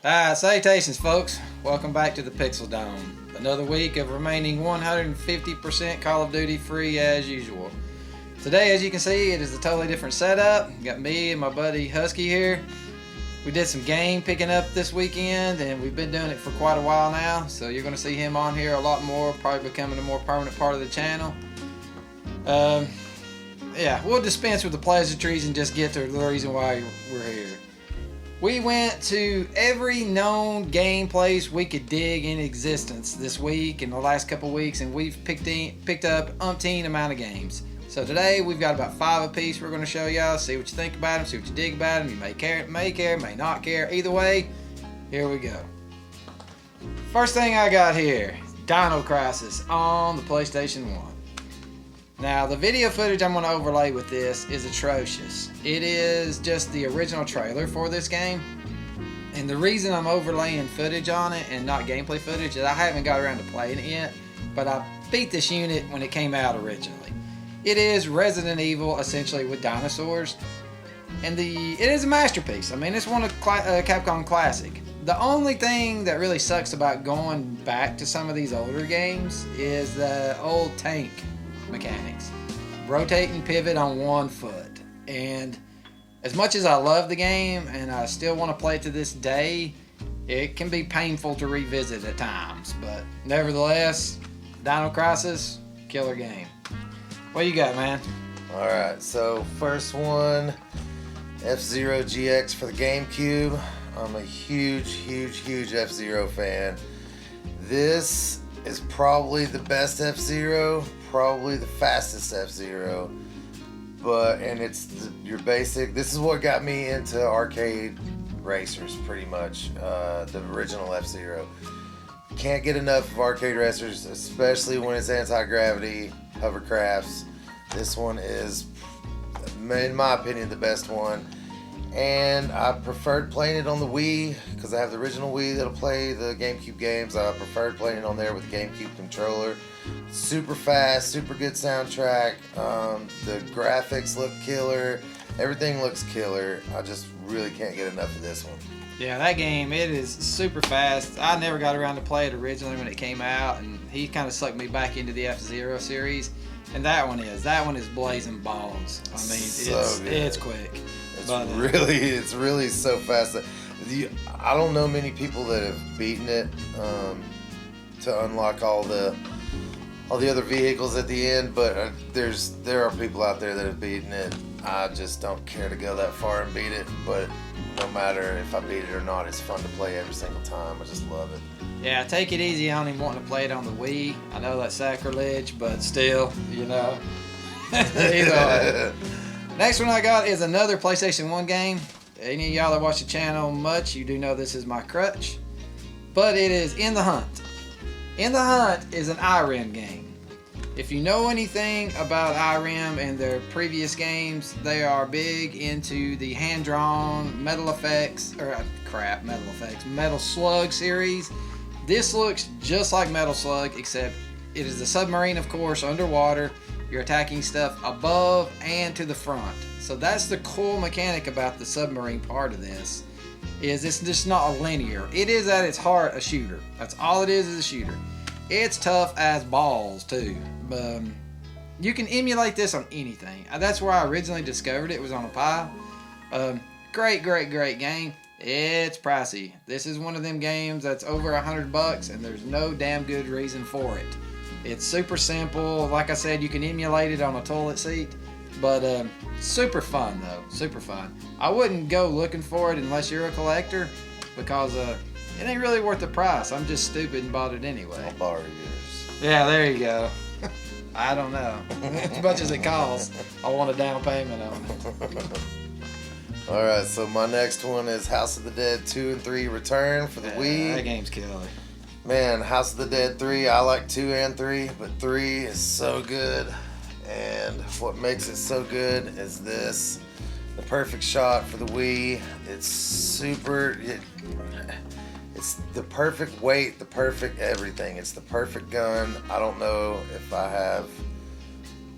Salutations, folks. Welcome back to the Pixel Dome. Another week of remaining 150% Call of Duty free as usual. Today, as you can see, it is a totally different setup. Got me and my buddy Husky here. We did some game picking up this weekend, and we've been doing it for quite a while now. So you're going to see him on here a lot more, probably becoming a more permanent part of the channel. Yeah, we'll dispense with the pleasantries and just get to the reason why we're here. We went to every known game place we could dig in existence this week and the last couple weeks, and we've picked up umpteen amount of games. So today we've got about 5 apiece we're going to show y'all, see what you think about them, see what you dig about them. You may care, may not care. Either way, here we go. First thing I got here, Dino Crisis on the PlayStation 1. Now, the video footage I'm going to overlay with this is atrocious. It is just the original trailer for this game. And the reason I'm overlaying footage on it and not gameplay footage is I haven't got around to playing it yet, but I beat this unit when it came out originally. It is Resident Evil, essentially, with dinosaurs. And it is a masterpiece. I mean, it's one of Capcom Classic. The only thing that really sucks about going back to some of these older games is the old tank mechanics. Rotate and pivot on one foot. And as much as I love the game and I still want to play it to this day, it can be painful to revisit at times. But nevertheless, Dino Crisis, killer game. What you got, man? Alright, so first one, F-Zero GX for the GameCube. I'm a huge F-Zero fan. This is probably the best F-Zero, probably the fastest F-Zero, and it's your basic. This is what got me into arcade racers, pretty much. The original F-Zero. Can't get enough of arcade racers, especially when it's anti-gravity hovercrafts. This one is, in my opinion, the best one. And I preferred playing it on the Wii because I have the original Wii that'll play the GameCube games. I preferred playing it on there with the GameCube controller. Super fast, super good soundtrack. The graphics look killer. Everything looks killer. I just really can't get enough of this one. Yeah, that game, it is super fast. I never got around to play it originally when it came out, and he kind of sucked me back into the F-Zero series. And that one is blazing balls. I mean, it's quick. It's really so fast. I don't know many people that have beaten it to unlock all the other vehicles at the end, but there are people out there that have beaten it. I just don't care to go that far and beat it, but no matter if I beat it or not, it's fun to play every single time. I just love it. Yeah, take it easy on him wanting to play it on the Wii. I know that's sacrilege, but still, you know. Either Next one I got is another PlayStation 1 game. Any of y'all that watch the channel much, you do know this is my crutch. But it is In the Hunt. In the Hunt is an IREM game. If you know anything about IREM and their previous games, they are big into the hand-drawn Metal Slug series. This looks just like Metal Slug, except it is a submarine, of course, underwater. You're attacking stuff above and to the front. So that's the cool mechanic about the submarine part of this, is it's just not a linear. It is at its heart a shooter. That's all it is a shooter. It's tough as balls too. You can emulate this on anything. That's where I originally discovered it, was on a Pi. Great game. It's pricey. This is one of them games that's over $100 and there's no damn good reason for it. It's super simple. Like I said, you can emulate it on a toilet seat, but super fun though. Super fun. I wouldn't go looking for it unless you're a collector, because it ain't really worth the price. I'm just stupid and bought it anyway. I'll borrow yours. Yeah, there you go. I don't know. As much as it costs, I want a down payment on it. Alright, so my next one is House of the Dead 2 and 3 Return for the Wii. That game's killer. Man, House of the Dead 3, I like 2 and 3, but 3 is so good. And what makes it so good is this. The perfect shot for the Wii. It's the perfect weight, the perfect everything. It's the perfect gun. I don't know if I have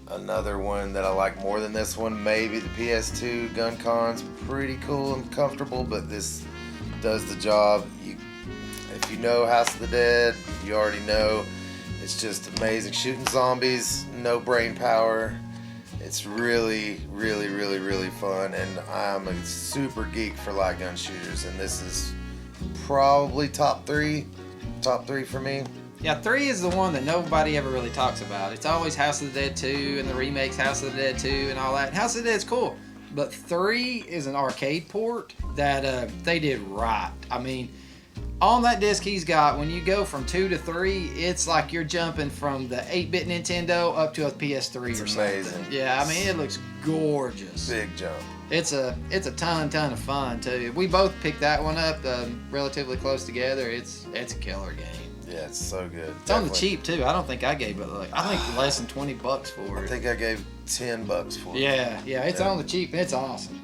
another one that I like more than this one. Maybe the PS2 gun con's pretty cool and comfortable, but this does the job. If you know House of the Dead, you already know it's just amazing. Shooting zombies, no brain power. It's really, really, really, really fun, and I'm a super geek for light gun shooters, and this is probably top three for me. Yeah, 3 is the one that nobody ever really talks about. It's always House of the Dead 2 and the remakes House of the Dead 2 and all that. House of the Dead's cool, but 3 is an arcade port that they did right. I mean, on that disc he's got, when you go from 2 to 3, it's like you're jumping from the 8-bit Nintendo up to a PS3 It's or something. amazing. Yeah, I mean, it looks gorgeous. Big jump. It's a ton of fun too. We both picked that one up relatively close together. It's a killer game. Yeah, it's so good. It's on the cheap too. I don't think I gave it I think less than $20 for it. I think I gave $10 for it. Yeah, it's on the cheap and it's awesome.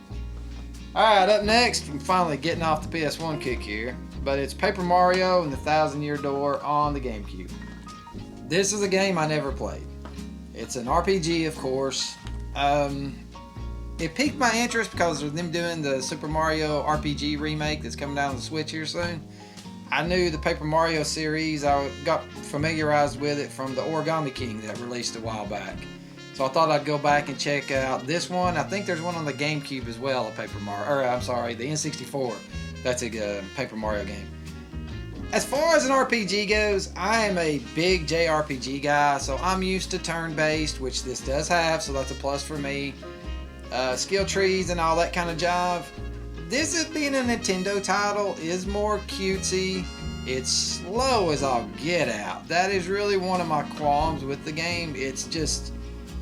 Alright, up next, I'm finally getting off the PS1 kick here, but it's Paper Mario and the Thousand Year Door on the GameCube. This is a game I never played. It's an RPG, of course. It piqued my interest because of them doing the Super Mario RPG remake that's coming down on the Switch here soon. I knew the Paper Mario series. I got familiarized with it from the Origami King that released a while back. So I thought I'd go back and check out this one. I think there's one on the GameCube as well, a Paper Mario. Or I'm sorry, the N64. That's a Paper Mario game. As far as an RPG goes, I am a big JRPG guy, so I'm used to turn-based, which this does have, so that's a plus for me. Skill trees and all that kind of jive. This, is being a Nintendo title, is more cutesy. It's slow as all get out. That is really one of my qualms with the game. It's just,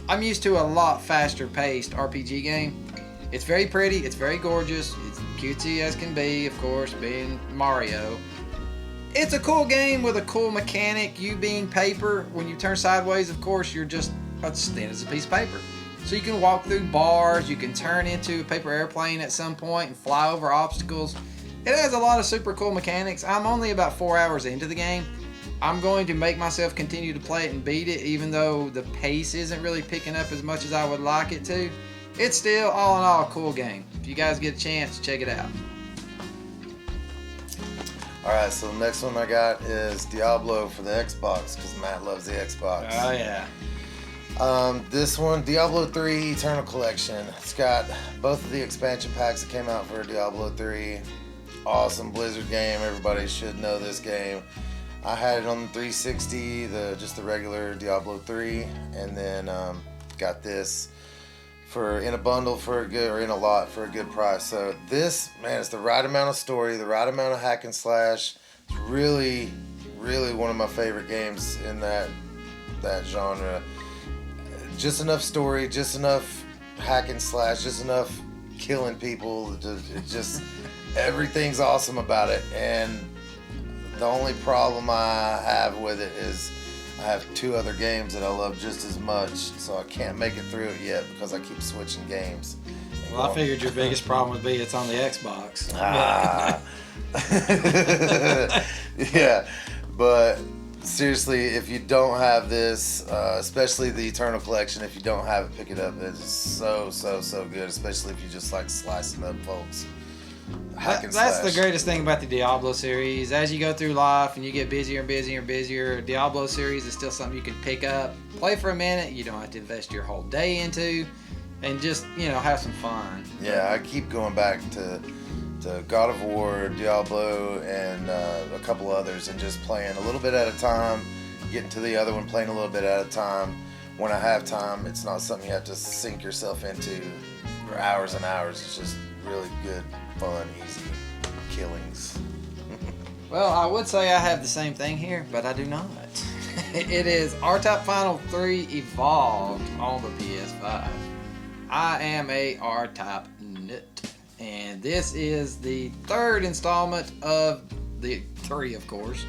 I'm used to a lot faster paced RPG game. It's very pretty, it's very gorgeous, it's cutesy as can be, of course, being Mario. It's a cool game with a cool mechanic. You being paper, when you turn sideways, of course, you're just as thin as a piece of paper. So you can walk through bars, you can turn into a paper airplane at some point and fly over obstacles. It has a lot of super cool mechanics. I'm only about 4 hours into the game. I'm going to make myself continue to play it and beat it, even though the pace isn't really picking up as much as I would like it to. It's still, all in all, a cool game. If you guys get a chance, check it out. Alright, so the next one I got is Diablo for the Xbox, because Matt loves the Xbox. Oh, yeah. This one, Diablo 3 Eternal Collection. It's got both of the expansion packs that came out for Diablo 3. Awesome Blizzard game. Everybody should know this game. I had it on the 360, just the regular Diablo 3, and then got this in a bundle for a good, or in a lot for a good price. So this, man, it's the right amount of story, the right amount of hack and slash. It's really, really one of my favorite games in that genre. Just enough story, just enough hack and slash, just enough killing people. It just everything's awesome about it. And the only problem I have with it is I have 2 other games that I love just as much, so I can't make it through it yet because I keep switching games. Well, I figured your biggest problem would be it's on the Xbox. Yeah, but seriously, if you don't have this, especially the Eternal Collection, if you don't have it, pick it up. It's so good, especially if you just like slicing up folks. That's the greatest thing about the Diablo series. As you go through life and you get busier and busier and busier, Diablo series is still something you can pick up, play for a minute. You don't have to invest your whole day into, and just, have some fun. Yeah, I keep going back to God of War, Diablo, and a couple others, and just playing a little bit at a time, getting to the other one, playing a little bit at a time. When I have time, it's not something you have to sink yourself into for hours and hours. It's just really good, fun, easy killings. Well, I would say I have the same thing here, but I do not. It is R-Type Final 3 Evolved on the PS5. I am a R-Type nut. And this is the 3rd installment of the 3, of course.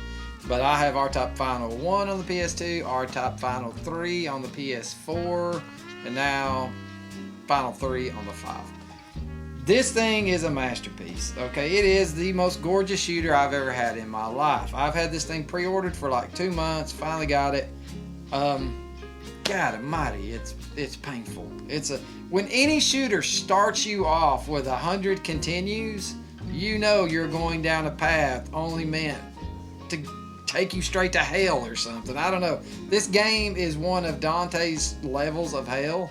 But I have R-Type Final 1 on the PS2, R-Type Final 3 on the PS4, and now Final 3 on the 5. This thing is a masterpiece, okay? It is the most gorgeous shooter I've ever had in my life. I've had this thing pre-ordered for like 2 months, finally got it. God almighty, it's painful. When any shooter starts you off with 100 continues, you know you're going down a path only meant to take you straight to hell or something. I don't know. This game is one of Dante's levels of hell,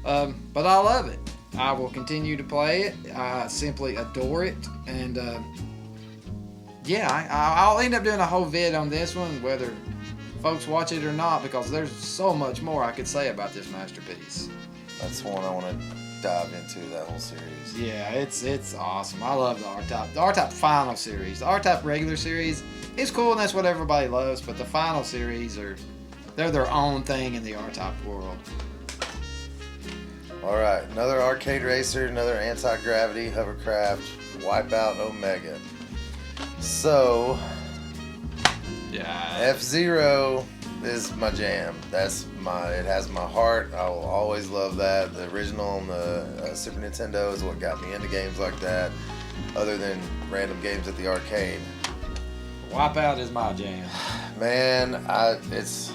but I love it. I will continue to play it. I simply adore it, and yeah, I'll end up doing a whole vid on this one, whether folks watch it or not, because there's so much more I could say about this masterpiece. That's one I want to dive into, that whole series. Yeah, it's awesome. I love the R-Type. The R-Type Final series. The R-Type regular series is cool, and that's what everybody loves, but the Final series they're their own thing in the R-Type world. Alright, another arcade racer, another anti-gravity hovercraft, Wipeout Omega. So, yeah, F-Zero is my jam. It has my heart. I will always love that. The original on the Super Nintendo is what got me into games like that, other than random games at the arcade. Wipeout is my jam. Man, it's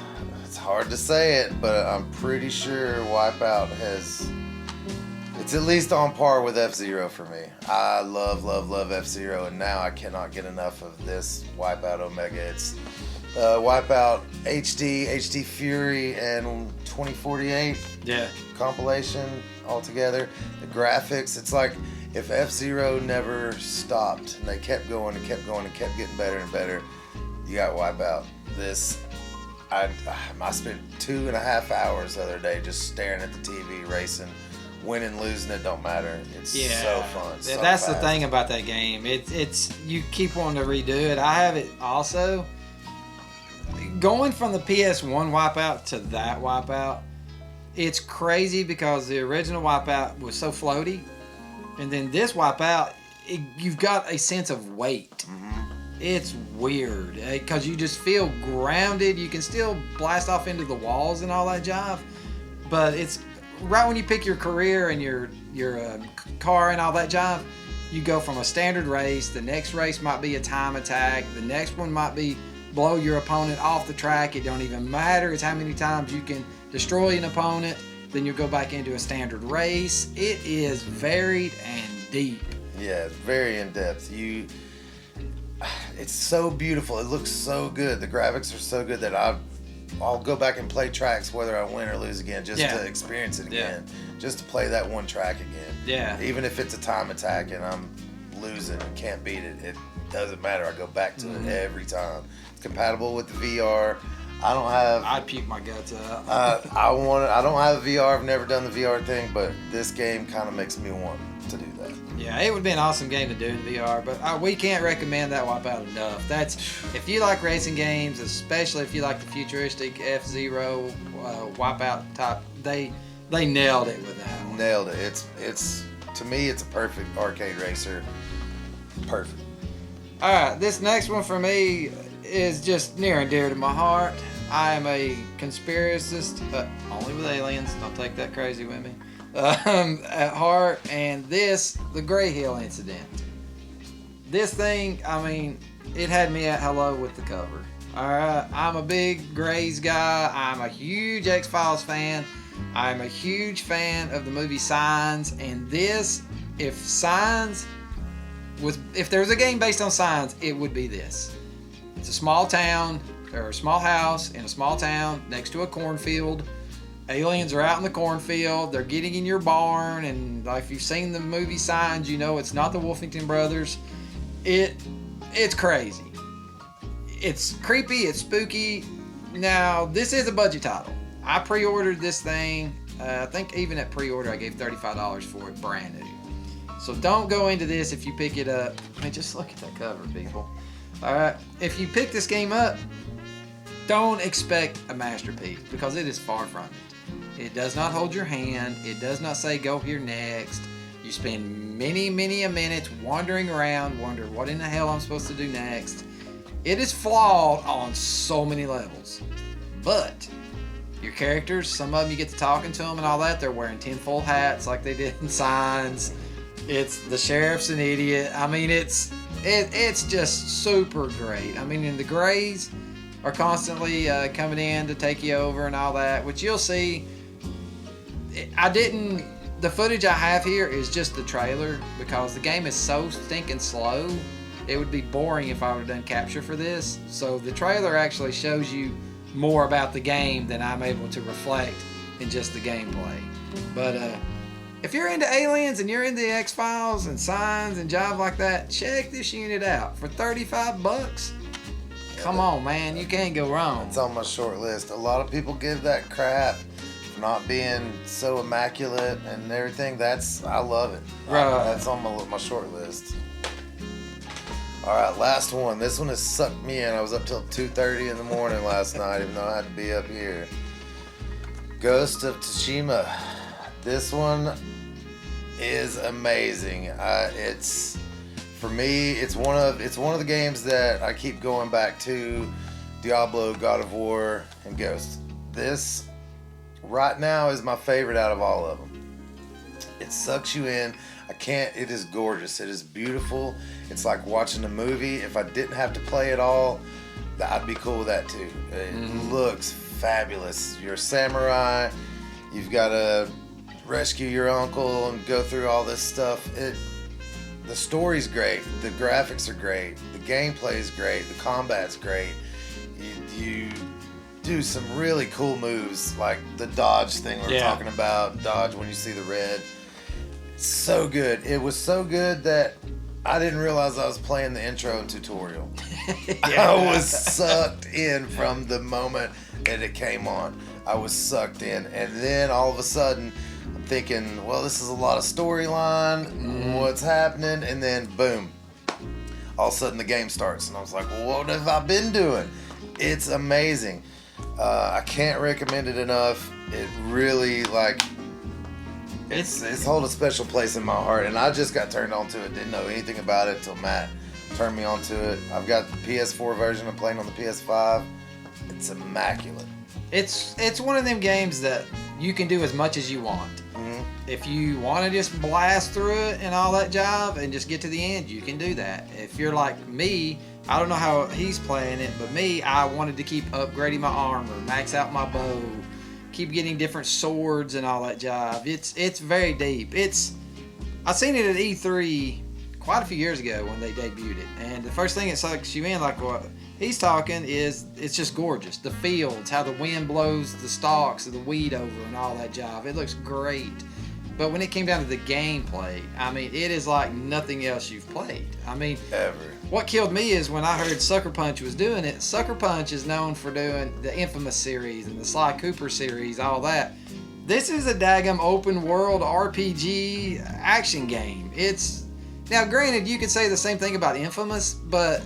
hard to say it, but I'm pretty sure Wipeout it's at least on par with F-Zero for me. I love F-Zero, and now I cannot get enough of this Wipeout Omega. It's Wipeout HD Fury, and 2048 compilation all together. The graphics, it's like if F-Zero never stopped and they kept going and kept going and kept getting better and better, you got Wipeout. I spent 2.5 hours the other day just staring at the TV, racing. Winning, losing, it don't matter. It's so fun. So that's fast. the thing about that game. It's you keep wanting to redo it. I have it also. Going from the PS1 Wipeout to that Wipeout, it's crazy because the original Wipeout was so floaty, and then this Wipeout, you've got a sense of weight. Mm-hmm. It's weird because you just feel grounded. You can still blast off into the walls and all that jive, but it's right when you pick your career and your car and all that jive, you go from a standard race. The next race might be a time attack. The next one might be blow your opponent off the track. It don't even matter. It's how many times you can destroy an opponent. Then you go back into a standard race. It is varied and deep. Yeah, it's very in depth. It's so beautiful. It looks so good. The graphics are so good that I'll go back and play tracks whether I win or lose again, just to experience it again, just to play that one track again. Yeah. Even if it's a time attack and I'm losing and can't beat it, it doesn't matter. I go back to it every time. It's compatible with the VR. I'd puke my guts out. I don't have a VR. I've never done the VR thing, but this game kind of makes me want to do that. Yeah, it would be an awesome game to do in VR, but we can't recommend that Wipeout enough. That's if you like racing games, especially if you like the futuristic F-Zero Wipeout type. They nailed it with that one. Nailed it. It's to me, it's a perfect arcade racer. Perfect. All right, this next one for me is just near and dear to my heart. I am a conspiracist, only with aliens. Don't take that crazy with me. At heart, and the Gray Hill incident. This thing, I mean, it had me at hello with the cover. Alright, I'm a big Grays guy. I'm a huge X-Files fan. I'm a huge fan of the movie Signs, and this, if there was a game based on Signs, it would be this. It's a small town, or a small house in a small town next to a cornfield. Aliens are out in the cornfield. They're getting in your barn, and if you've seen the movie Signs, you know it's not the Wolfington Brothers. It's crazy. It's creepy. It's spooky. Now, this is a budget title. I pre-ordered this thing. I think even at pre-order, I gave $35 for it, brand new. So don't go into this if you pick it up. I mean, just look at that cover, people. All right, if you pick this game up, don't expect a masterpiece because it is far from it. It does not hold your hand. It does not say go here next. You spend many a minutes wandering around, wondering what in the hell I'm supposed to do next. It is flawed on so many levels. But your characters, some of them you get to talking to them and all that, they're wearing tinfoil hats like they did in Signs. It's the sheriff's an idiot. I mean, it's just super great. I mean, and the Grays are constantly coming in to take you over and all that, which you'll see. I didn't The footage I have here is just the trailer because the game is so stinking slow. It would be boring if I would have done capture for this. So the trailer actually shows you more about the game than I'm able to reflect in just the gameplay. But if you're into aliens and you're into the X-Files and signs and jobs like that, check this unit out for $35. Come on, man, you can't go wrong. It's on my short list. A lot of people give that crap for not being so immaculate and everything. I love it. Right. That's on my short list. All right, last one. This one has sucked me in. I was up till 2:30 in the morning last night, even though I had to be up here. Ghost of Tsushima. This one is amazing. It's for me. It's one of the games that I keep going back to. Diablo, God of War, and Ghost. This right now is my favorite out of all of them. It sucks you in. It is gorgeous. It is beautiful. It's like watching a movie. If I didn't have to play it all, I'd be cool with that too. It looks fabulous. You're a samurai. You've got to rescue your uncle and go through all this stuff. The story's great. The graphics are great. The gameplay is great. The combat's great. You do some really cool moves, like the dodge thing we're talking about. Dodge when you see the red. So good. It was so good that I didn't realize I was playing the intro and tutorial. I was sucked in from the moment that it came on. I was sucked in. And then all of a sudden, I'm thinking, well, this is a lot of storyline. What's happening? And then, boom. All of a sudden, the game starts. And I was like, well, what have I been doing? It's amazing. I can't recommend it enough. It really, It's hold a special place in my heart, and I just got turned on to it. Didn't know anything about it until Matt turned me on to it. I've got the PS4 version. I'm playing on the PS5. It's immaculate. It's one of them games that you can do as much as you want. If you want to just blast through it and all that job and just get to the end, you can do that. If you're like me, I don't know how he's playing it, but me, I wanted to keep upgrading my armor, max out my bow, keep getting different swords and all that job. It's very deep. I seen it at E3 quite a few years ago when they debuted it, and the first thing it sucks you in, like what he's talking, is it's just gorgeous. The fields, how the wind blows the stalks of the weed over and all that job. It looks great. But when it came down to the gameplay, I mean, it is like nothing else you've played. I mean, ever. What killed me is when I heard Sucker Punch was doing it. Sucker Punch is known for doing the Infamous series and the Sly Cooper series, all that. This is a daggum open world RPG action game. Now, granted, you could say the same thing about Infamous, but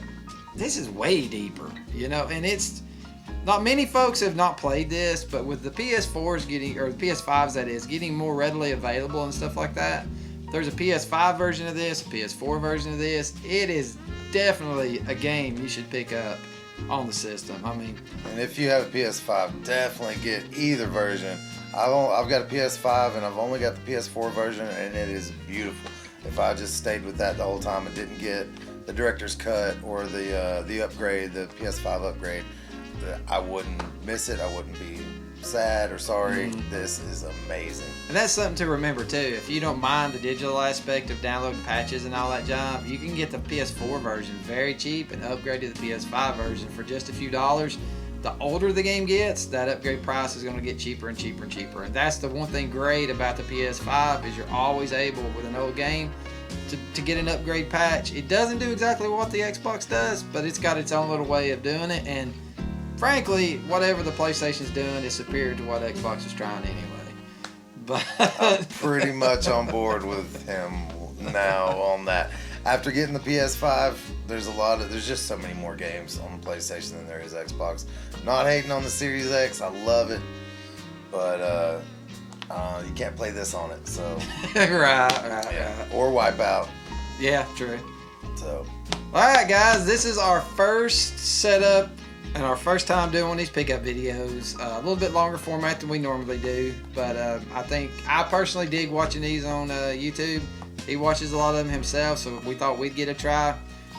this is way deeper, and it's not many folks have not played this, but with the PS4s the PS5s that is, getting more readily available and stuff like that, there's a PS5 version of this, a PS4 version of this. It is definitely a game you should pick up on the system. I mean, and if you have a PS5, definitely get either version. I've got a PS5 and I've only got the PS4 version, and it is beautiful. If I just stayed with that the whole time and didn't get the director's cut or the upgrade, the PS5 upgrade, I wouldn't miss it. I wouldn't be sad or sorry. This is amazing. And that's something to remember too. If you don't mind the digital aspect of downloading patches and all that job, you can get the PS4 version very cheap and upgrade to the PS5 version for just a few dollars. The older the game gets, that upgrade price is going to get cheaper and cheaper and cheaper. And that's the one thing great about the PS5 is you're always able, with an old game, to get an upgrade patch. It doesn't do exactly what the Xbox does, but it's got its own little way of doing it. And frankly, whatever the PlayStation's doing is superior to what Xbox is trying anyway. But I'm pretty much on board with him now on that. After getting the PS5, there's just so many more games on the PlayStation than there is Xbox. Not hating on the Series X, I love it, but you can't play this on it, so. right. Or Wipeout. Yeah, true. So. All right, guys, this is our first setup and our first time doing these pickup videos. A little bit longer format than we normally do, but I personally dig watching these on YouTube. He watches a lot of them himself, so we thought we'd get a try.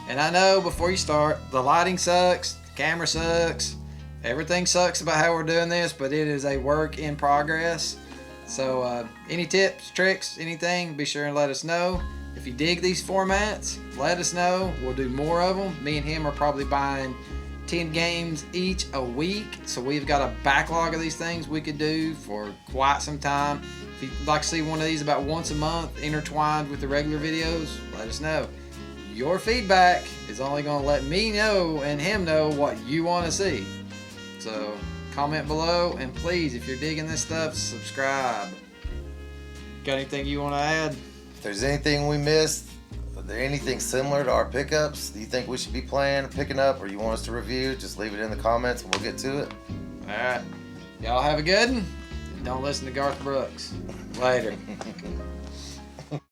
And I know before you start, the lighting sucks, the camera sucks, everything sucks about how we're doing this, but it is a work in progress. So any tips, tricks, anything, be sure and let us know. If you dig these formats, let us know. We'll do more of them. Me and him are probably buying 10 games each a week. So we've got a backlog of these things we could do for quite some time. If you'd like to see one of these about once a month intertwined with the regular videos, let us know. Your feedback is only going to let me know and him know what you want to see. So comment below, and please, if you're digging this stuff, subscribe. Got anything you want to add? If there's anything we missed, are there anything similar to our pickups that you think we should be playing, picking up, or you want us to review, just leave it in the comments and we'll get to it. Alright. Y'all have a good one. Don't listen to Garth Brooks. Later.